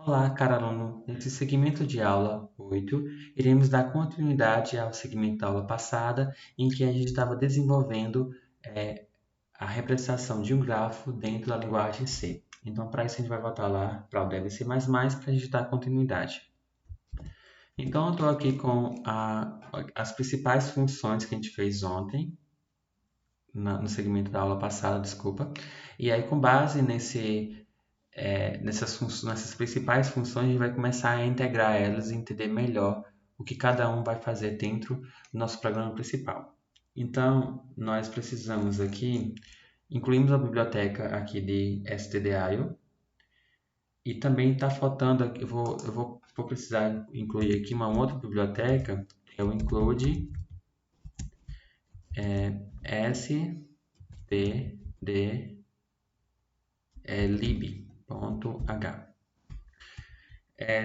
Olá, caro aluno. Nesse segmento de aula 8, iremos dar continuidade ao segmento da aula passada, em que a gente estava desenvolvendo a representação de um grafo dentro da linguagem C. Então, para isso, a gente vai voltar lá para o Deve C++ para a gente dar continuidade. Então, eu estou aqui com as principais funções que a gente fez ontem, no segmento da aula passada, desculpa. E aí, com base nessas principais funções, a gente vai começar a integrar elas e entender melhor o que cada um vai fazer dentro do nosso programa principal. Então, nós precisamos aqui, incluímos a biblioteca aqui de stdio, e também está faltando, eu vou precisar incluir aqui uma outra biblioteca, que é o include stdlib.h.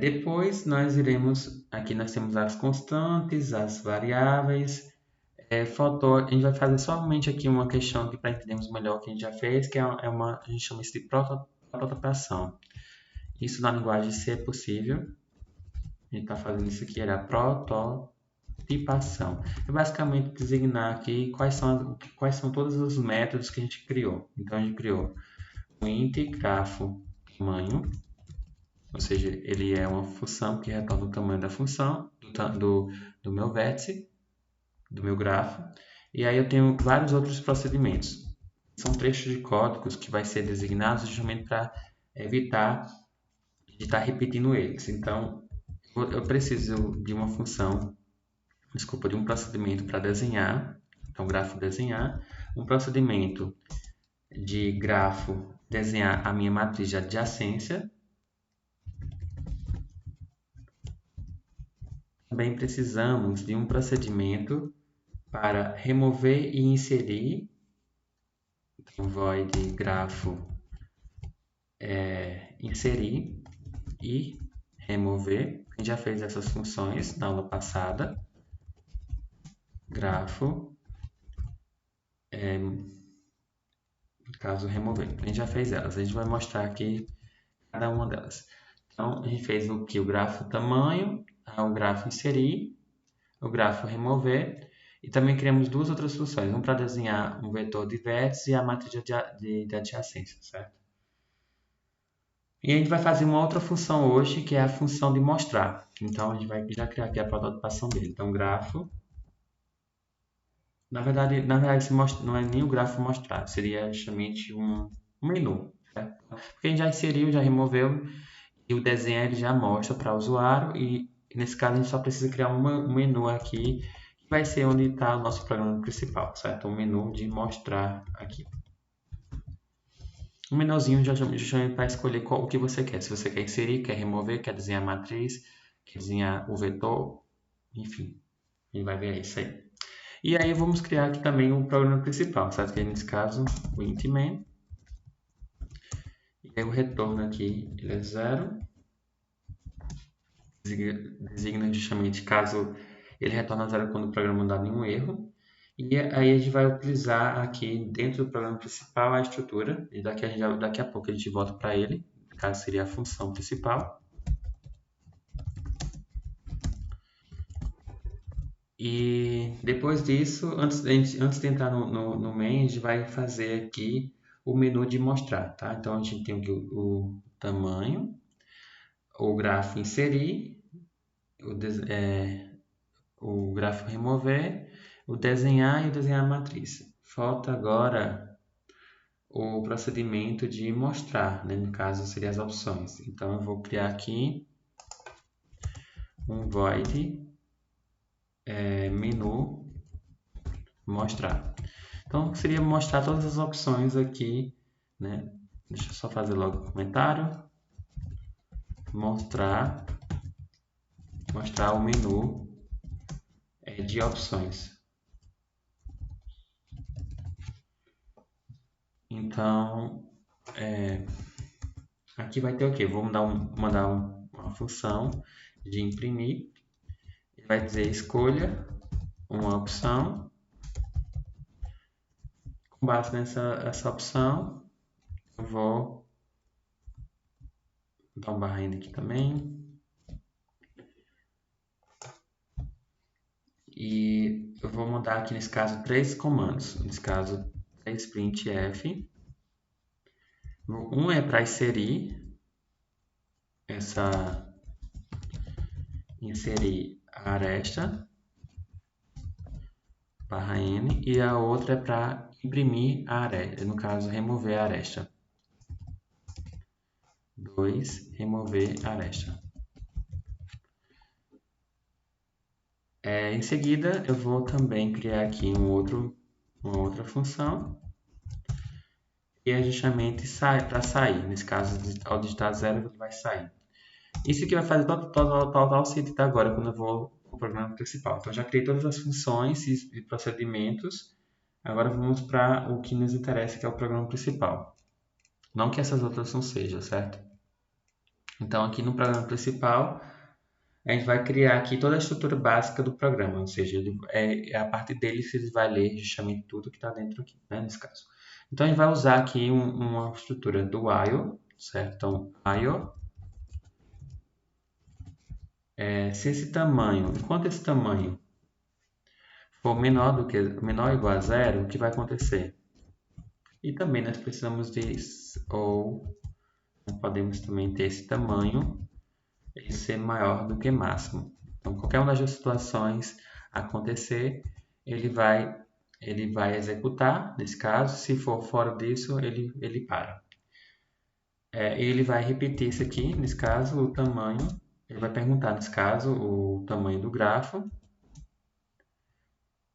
Depois nós iremos, aqui nós temos as constantes, as variáveis, a gente vai fazer somente aqui uma questão para entendermos melhor o que a gente já fez, que a gente chama isso de prototipação. Isso na linguagem C é possível. A gente está fazendo isso aqui, era prototipação. É basicamente designar aqui quais são todos os métodos que a gente criou. Então a gente criou o int grafo tamanho, ou seja, ele é uma função que retorna o tamanho da função do meu vértice, do meu grafo. E aí eu tenho vários outros procedimentos. São trechos de códigos que vai ser designados justamente para evitar de estar repetindo eles. Então, eu preciso de uma função, de um procedimento para desenhar. Então, grafo desenhar. Um procedimento de grafo desenhar a minha matriz de adjacência. Também precisamos de um procedimento para remover e inserir. Então, void grafo inserir e remover. A gente já fez essas funções na aula passada. Grafo, no caso, remover. A gente já fez elas. A gente vai mostrar aqui cada uma delas. Então, a gente fez o grafo tamanho, o grafo inserir, o grafo remover, e também criamos duas outras funções, um para desenhar um vetor de vértices e a matriz de adjacência, certo? E a gente vai fazer uma outra função hoje, que é a função de mostrar. Então, a gente vai já criar aqui a prototipação dele. Então, grafo. Na verdade não é nem o grafo mostrar, seria justamente um menu, certo? Porque a gente já inseriu, já removeu, e o desenho ele já mostra para o usuário, e nesse caso a gente só precisa criar um menu aqui, que vai ser onde está o nosso programa principal, certo? Um menu de mostrar aqui. Um menuzinho justamente para escolher o que você quer. Se você quer inserir, quer remover, quer desenhar a matriz, quer desenhar o vetor, enfim. A gente vai ver isso aí. E aí vamos criar aqui também o programa principal, certo? Que é nesse caso o int main. E aí o retorno aqui ele é 0. Designa justamente caso ele retorna 0 quando o programa não dá nenhum erro. E aí a gente vai utilizar aqui dentro do programa principal a estrutura. E daqui a pouco a gente volta para ele. No caso seria a função principal. E depois disso, antes de entrar no main, a gente vai fazer aqui o menu de mostrar, tá? Então, a gente tem aqui o tamanho, o grafo inserir, o grafo remover, o desenhar e o desenhar a matriz. Falta agora o procedimento de mostrar, né? No caso, seriam as opções. Então, eu vou criar aqui um void menu mostrar. Então, seria mostrar todas as opções aqui, né? Deixa eu só fazer logo o comentário. Mostrar o menu de opções. Então, aqui vai ter o quê? Vou mandar uma função de imprimir. Ele vai dizer escolha uma opção. Com base nessa opção, eu vou Vou dar um barra N aqui também. E eu vou mandar aqui nesse caso 3 comandos. Nesse caso, 3 printf. Um é para inserir a aresta, barra N, e a outra é para imprimir a aresta, no caso, remover a aresta. 2, remover a aresta. Em seguida, eu vou também criar aqui uma outra função, e é justamente para sair. Nesse caso, ao digitar 0, ele vai sair. Isso aqui vai fazer total sentido agora, quando eu vou para o programa principal. Então, eu já criei todas as funções e procedimentos. Agora, vamos para o que nos interessa, que é o programa principal. Não que essas outras não sejam, certo? Então, aqui no programa principal, a gente vai criar aqui toda a estrutura básica do programa. Ou seja, a partir dele ele vai ler justamente tudo que está dentro aqui, né, nesse caso. Então, a gente vai usar aqui uma estrutura do while, certo? Então, while. Se esse tamanho, enquanto esse tamanho for menor ou igual a zero, o que vai acontecer? E também nós precisamos podemos também ter esse tamanho e ser maior do que máximo. Então, qualquer uma das situações acontecer, ele vai executar, nesse caso. Se for fora disso, ele para. Ele vai repetir isso aqui, nesse caso, o tamanho. Ele vai perguntar, nesse caso, o tamanho do grafo.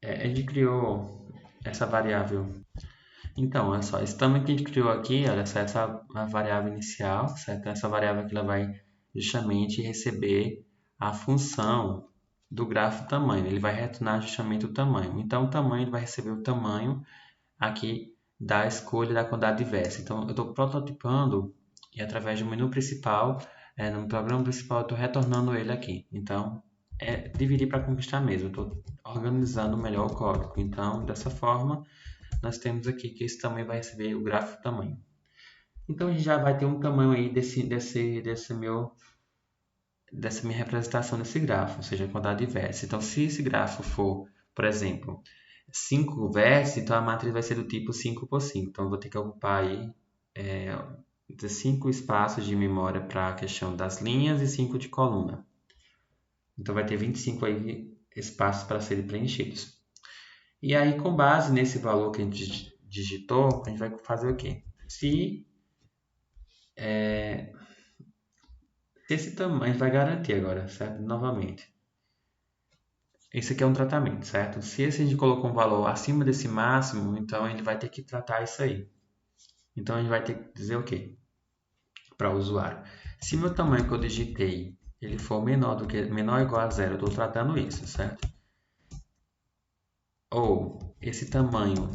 A gente criou essa variável. Então, olha só, esse tamanho que a gente criou aqui, olha só, essa a variável inicial, certo? Essa variável aqui ela vai justamente receber a função do grafo tamanho. Ele vai retornar justamente o tamanho. Então, o tamanho ele vai receber o tamanho aqui da escolha da quantidade diversa. Então, eu estou prototipando e através do menu principal, no programa principal, eu estou retornando ele aqui. Então, dividir para conquistar mesmo. Eu estou organizando melhor o código. Então, dessa forma, nós temos aqui que esse tamanho vai receber o grafo tamanho. Então, a gente já vai ter um tamanho aí dessa minha representação desse grafo, ou seja, a quantidade de vértices. Então, se esse grafo for, por exemplo, 5 vértices, então a matriz vai ser do tipo 5 por 5. Então, eu vou ter que ocupar aí 5 espaços de memória para a questão das linhas e 5 de coluna. Então, vai ter 25 aí espaços para serem preenchidos. E aí, com base nesse valor que a gente digitou, a gente vai fazer o quê? Se esse tamanho, a gente vai garantir agora, certo? Novamente. Esse aqui é um tratamento, certo? Se a gente colocou um valor acima desse máximo, então ele vai ter que tratar isso aí. Então, a gente vai ter que dizer o quê? Para o usuário. Se meu tamanho que eu digitei ele for menor ou igual a zero, eu estou tratando isso, certo? Ou esse tamanho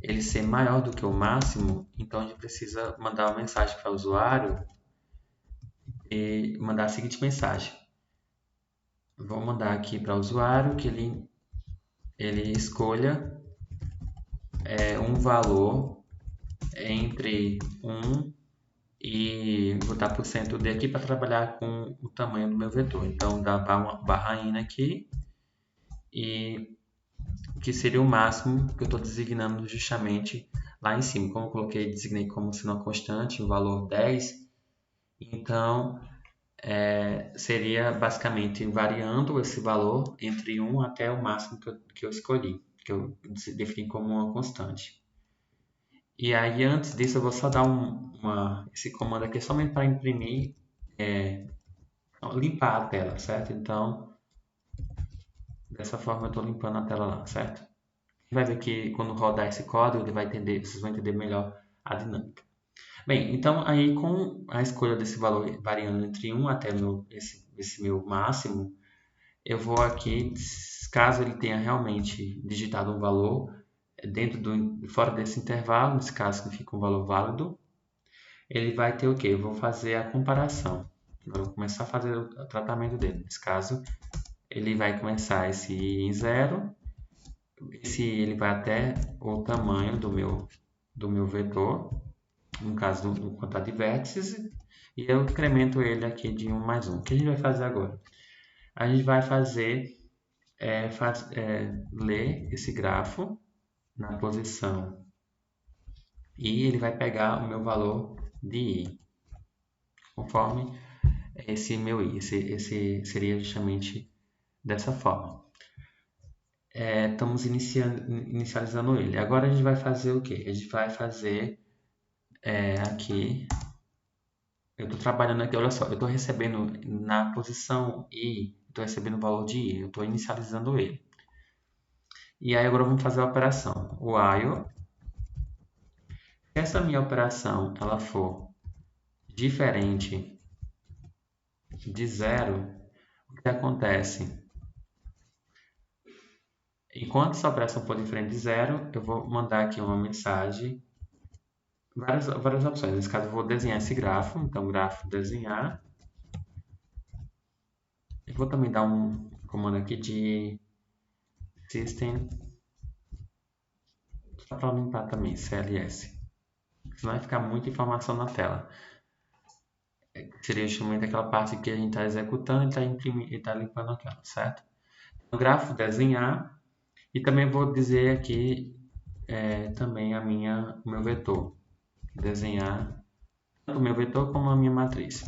ele ser maior do que o máximo, então a gente precisa mandar uma mensagem para o usuário e mandar a seguinte mensagem. Vou mandar aqui para o usuário que ele escolha um valor entre 1 e botar por cento D aqui para trabalhar com o tamanho do meu vetor. Então, dá uma barra N aqui e que seria o máximo que eu estou designando justamente lá em cima. Como eu designei como sendo uma constante, o valor 10, então seria basicamente variando esse valor entre 1 até o máximo que eu escolhi, que eu defini como uma constante. E aí, antes disso, eu vou só dar esse comando aqui somente para imprimir, limpar a tela, certo? Então, dessa forma eu estou limpando a tela lá, certo? Vai ver que quando rodar esse código, vocês vão entender melhor a dinâmica. Bem, então aí com a escolha desse valor variando entre 1 até esse meu máximo, eu vou aqui, caso ele tenha realmente digitado um valor fora desse intervalo, nesse caso que fica um valor válido, ele vai ter o quê? Eu vou fazer a comparação. Eu vou começar a fazer o tratamento dele. Nesse caso, ele vai começar esse em 0, ele vai até o tamanho do meu vetor, no caso do quantidade de vértices, e eu incremento ele aqui de 1 mais 1. O que a gente vai fazer agora? A gente vai ler esse grafo na posição I, ele vai pegar o meu valor de I, conforme esse meu I. Esse seria justamente dessa forma. Estamos inicializando ele. Agora a gente vai fazer o quê? A gente vai fazer aqui. Eu estou trabalhando aqui, olha só, eu estou recebendo na posição I, estou recebendo o valor de I, eu estou inicializando ele. E aí agora vamos fazer a operação. While, se essa minha operação ela for diferente de 0, o que acontece? Enquanto essa operação for diferente de 0, eu vou mandar aqui uma mensagem, várias opções. Nesse caso eu vou desenhar esse grafo, então grafo desenhar. Eu vou também dar um comando aqui de system, só para limpar também, CLS. Senão vai ficar muita informação na tela. Seria justamente aquela parte que a gente está executando e está limpando a tela, certo? O grafo desenhar, e também vou dizer aqui também o meu vetor. Desenhar tanto o meu vetor como a minha matriz.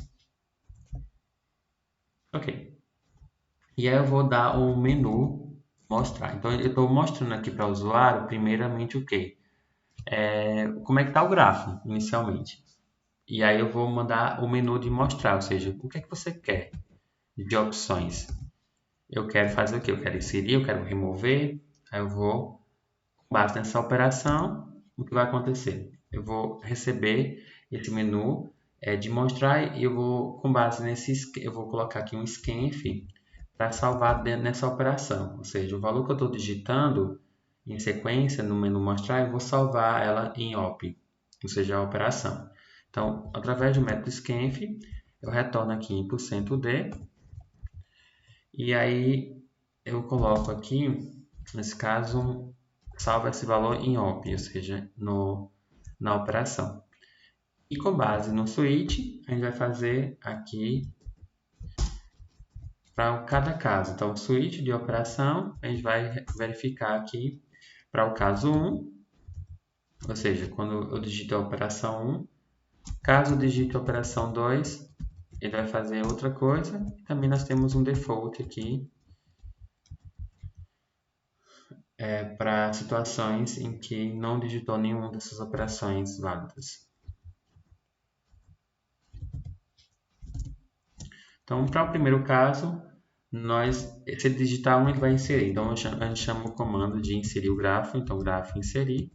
Ok. E aí eu vou dar o menu mostrar. Então eu estou mostrando aqui para o usuário, primeiramente o quê? Como é que está o grafo inicialmente. E aí eu vou mandar o menu de mostrar, ou seja, o que é que você quer de opções. Eu quero fazer o quê? Eu quero inserir, eu quero remover. Aí eu vou, com base nessa operação, o que vai acontecer? Eu vou receber esse menu de mostrar e eu vou, com base eu vou colocar aqui um scanf para salvar nessa operação. Ou seja, o valor que eu estou digitando em sequência no menu mostrar, eu vou salvar ela em op, ou seja, a operação. Então, através do método scanf, eu retorno aqui em %d e aí eu coloco aqui, nesse caso, salva esse valor em op, ou seja, na operação. E com base no switch, a gente vai fazer aqui para cada caso. Então, o switch de operação, a gente vai verificar aqui para o caso 1, ou seja, quando eu digito a operação 1, caso eu digite a operação 2, ele vai fazer outra coisa. Também nós temos um default aqui para situações em que não digitou nenhuma dessas operações válidas. Então, para o primeiro caso, se ele digitar 1, ele vai inserir. Então, a gente chama o comando de inserir o grafo. Então, grafo inserir.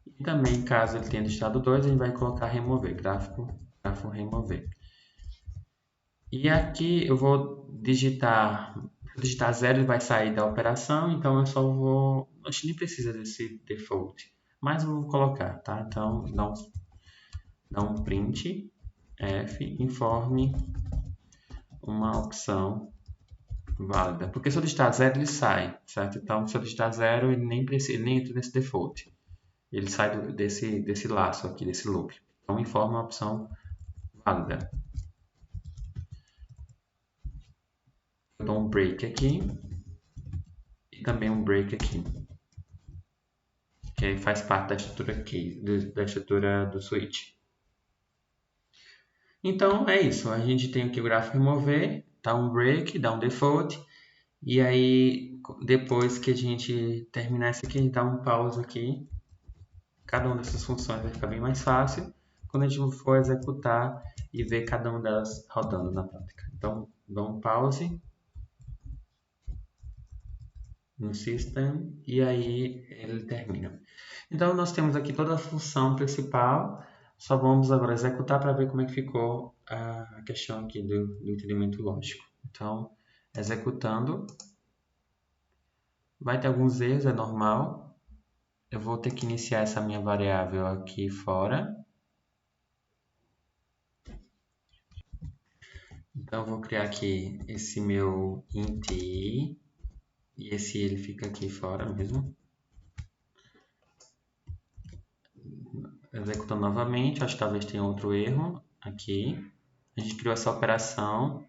E também, caso ele tenha digitado 2, a gente vai colocar remover, grafo remover. E aqui eu vou digitar 0, ele vai sair da operação, então eu só vou... A gente nem precisa desse default, mas eu vou colocar, tá? Então, dá um print f, informe uma opção válida. Porque se eu digitar 0, ele sai, certo? Então, se eu digitar 0, ele nem entra nesse default. Ele sai desse laço aqui, desse loop. Então, informa a opção válida. Eu dou um break aqui e também um break aqui, que faz parte da estrutura da estrutura do switch. Então é isso, a gente tem aqui o grafo remover, dá um break, dá um default, e aí depois que a gente terminar isso aqui, a gente dá um pause aqui. Cada uma dessas funções vai ficar bem mais fácil quando a gente for executar e ver cada uma delas rodando na prática. Então, dá um pause no system e aí ele termina. Então, nós temos aqui toda a função principal, só vamos agora executar para ver como é que ficou a questão aqui do entendimento lógico. Então, executando, vai ter alguns erros, é normal. Eu vou ter que iniciar essa minha variável aqui fora. Então, eu vou criar aqui esse meu int i, e esse ele fica aqui fora mesmo. Executando novamente, acho que talvez tenha outro erro aqui. A gente criou essa operação.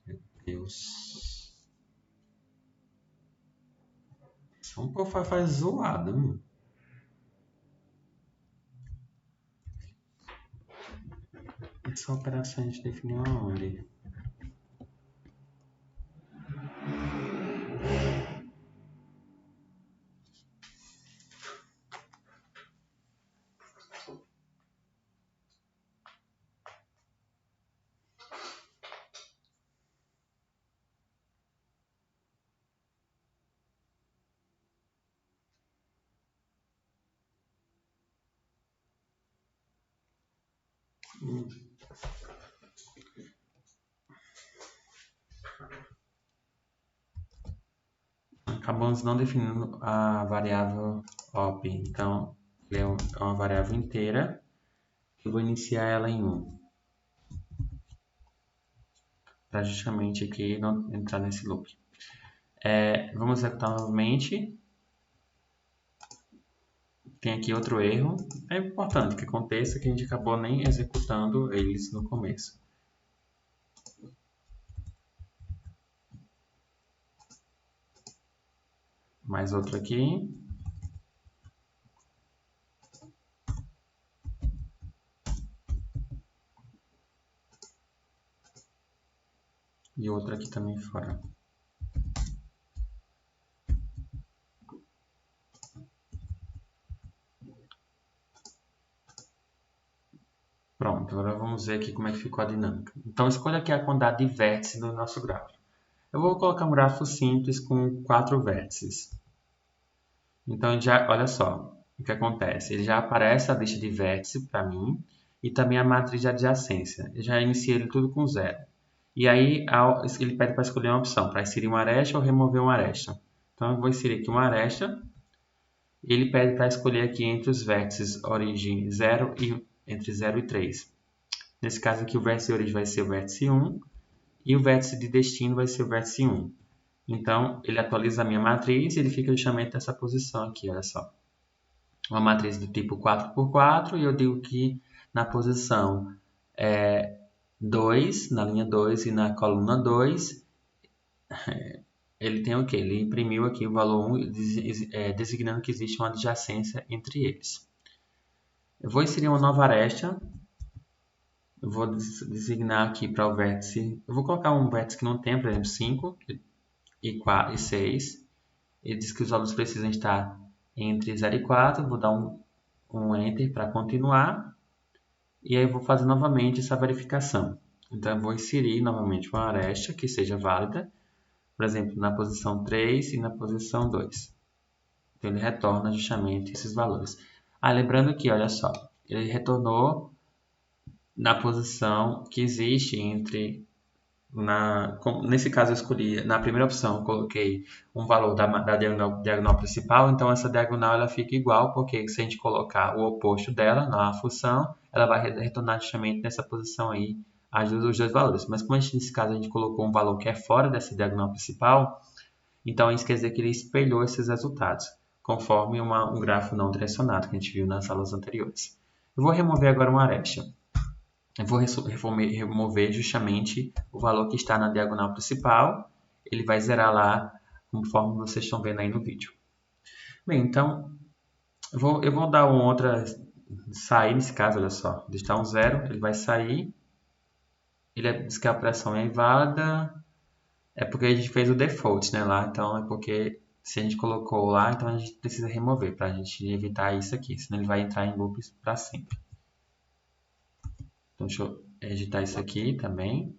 Meu Deus. Só um pouco faz zoado. Essa operação a gente definiu aonde? Acabamos não definindo a variável op. Então, é uma variável inteira. Eu vou iniciar ela em 1. Para justamente aqui não entrar nesse loop. Vamos executar novamente. Tem aqui outro erro. É importante que aconteça que a gente acabou nem executando eles no começo. Mais outro aqui. E outro aqui também fora. Pronto, agora vamos ver aqui como é que ficou a dinâmica. Então, escolha aqui a quantidade de vértices do nosso gráfico. Eu vou colocar um gráfico simples com 4 vértices. Então, olha só o que acontece. Ele já aparece a lista de vértices para mim e também a matriz de adjacência. Eu já iniciei ele tudo com 0. E aí, ele pede para escolher uma opção, para inserir uma aresta ou remover uma aresta. Então, eu vou inserir aqui uma aresta. Ele pede para escolher aqui entre os vértices origem 0 e entre 0 e 3. Nesse caso aqui, o vértice de origem vai ser o vértice 1 e o vértice de destino vai ser o vértice 1. Então, ele atualiza a minha matriz e ele fica justamente nessa posição aqui, olha só. Uma matriz do tipo 4x4 e eu digo que na posição 2, na linha 2 e na coluna 2, ele tem o quê? Ele imprimiu aqui o valor 1, designando que existe uma adjacência entre eles. Eu vou inserir uma nova aresta. Eu vou designar aqui para o vértice. Eu vou colocar um vértice que não tem, por exemplo, 5 e 6. Ele diz que os valores precisam estar entre 0 e 4. Vou dar um Enter para continuar. E aí eu vou fazer novamente essa verificação. Então eu vou inserir novamente uma aresta que seja válida. Por exemplo, na posição 3 e na posição 2. Então ele retorna justamente esses valores. Lembrando que, olha só, ele retornou na posição que existe entre... nesse caso eu escolhi, na primeira opção eu coloquei um valor da diagonal principal, então essa diagonal ela fica igual, porque se a gente colocar o oposto dela na função, ela vai retornar justamente nessa posição aí os dois valores. Mas como nesse caso a gente colocou um valor que é fora dessa diagonal principal, então isso quer dizer que ele espelhou esses resultados, conforme um grafo não direcionado que a gente viu nas aulas anteriores. Eu vou remover agora uma aresta. Eu vou remover justamente o valor que está na diagonal principal. Ele vai zerar lá, conforme vocês estão vendo aí no vídeo. Bem, então, eu vou dar uma outra... Sair nesse caso, olha só. Digitar um 0, ele vai sair. Ele diz que a operação é inválida. É porque a gente fez o default, né, lá. Então, é porque se a gente colocou lá, então a gente precisa remover para a gente evitar isso aqui. Senão ele vai entrar em loops para sempre. Então, deixa eu editar isso aqui também.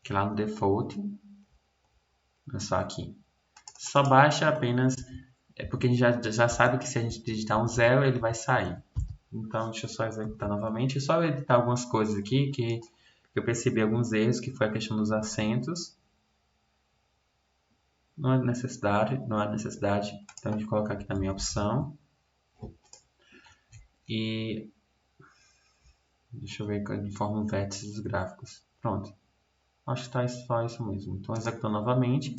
Que lá no default, olha só aqui, só baixa apenas, porque a gente já sabe que se a gente digitar um 0, ele vai sair. Então, deixa eu só executar novamente. Eu só editar algumas coisas aqui que eu percebi alguns erros, que foi a questão dos acentos. Não há necessidade. Então, a gente colocar aqui também a opção. E deixa eu ver de forma vértice dos gráficos. Pronto. Acho que está só isso mesmo. Então, executando novamente.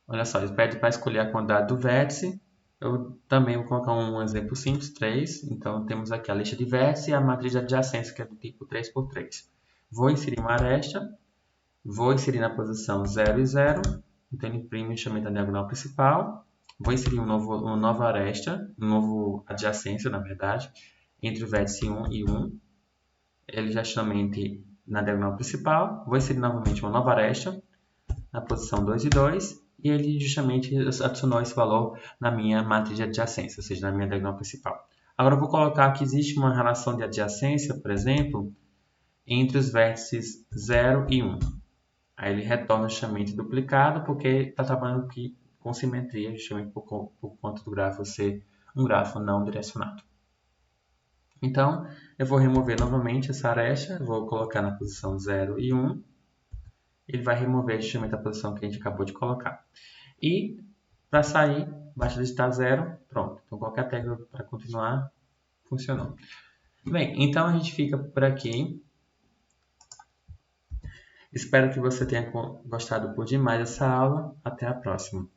Olha só, ele pede para escolher a quantidade do vértice. Eu também vou colocar um exemplo simples, 3. Então, temos aqui a lista de vértices e a matriz de adjacência, que é do tipo 3×3. Vou inserir uma aresta. Vou inserir na posição 0 e 0. Então, ele imprime o enxamento da diagonal principal. Vou inserir uma nova aresta, um novo adjacência, na verdade, entre o vértice 1 e 1. Ele justamente na diagonal principal. Vou inserir novamente uma nova aresta na posição 2 e 2. E ele justamente adicionou esse valor na minha matriz de adjacência, ou seja, na minha diagonal principal. Agora eu vou colocar que existe uma relação de adjacência, por exemplo, entre os vértices 0 e 1. Aí ele retorna justamente duplicado, porque está trabalhando aqui com simetria, justamente por conta do grafo ser um grafo não direcionado. Então, eu vou remover novamente essa aresta, vou colocar na posição 0 e 1. Ele vai remover justamente a posição que a gente acabou de colocar. E, para sair, basta digitar 0, pronto. Então, qualquer tecla para continuar, funcionou. Bem, então a gente fica por aqui. Espero que você tenha gostado por demais dessa aula. Até a próxima.